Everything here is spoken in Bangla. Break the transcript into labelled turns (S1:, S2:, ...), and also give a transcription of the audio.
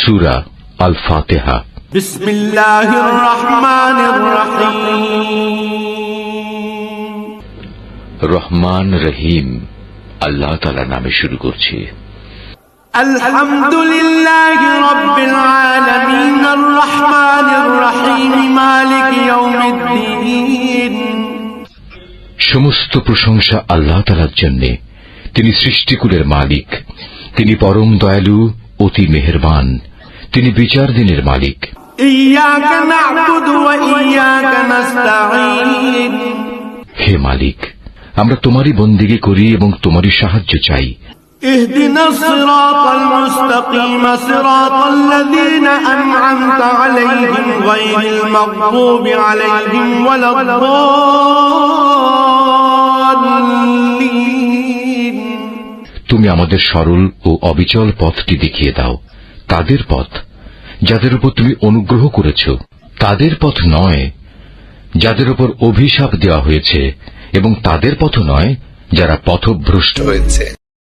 S1: সূরা আল ফাতিহা।
S2: বিসমিল্লাহির রহমানির রহিম।
S1: রহমান রহিম আল্লাহ তাআলার নামে শুরু করছি।
S2: আলহামদুলিল্লাহি রাব্বিল আলামিন আর রহমানির রহিম মালিক ইয়াউমিদ্দিন।
S1: সমস্ত প্রশংসা আল্লাহ তাআলার জন্য। তিনি সৃষ্টিকুলের মালিক, তিনি পরম দয়ালু, অতি মেহেরবান, তিনি বিচার দিনের মালিক।
S2: ইয়াকা না'বুদু ওয়া ইয়াকা নাস্তাঈন।
S1: হে মালিক, আমরা তোমারই বন্দেগী করি এবং তোমারই সাহায্য চাই।
S2: ইহদিনাস সিরাতাল মুস্তাকিম সিরাতাল্লাযীনা আন'আমতা আলাইহিম গায়রিল মাগদুবি আলাইহিম ওয়ালাদ-দাল্লিন।
S1: তুমি আমাদের সরল ও অবিচল পথটি দেখিয়ে দাও, তাদের পথ যাদের উপর তুমি অনুগ্রহ করেছ, তাদের পথ নয় যাদের উপর অভিশাপ দেওয়া হয়েছে, এবং তাদের পথ নয় যারা পথভ্রষ্ট হয়েছে।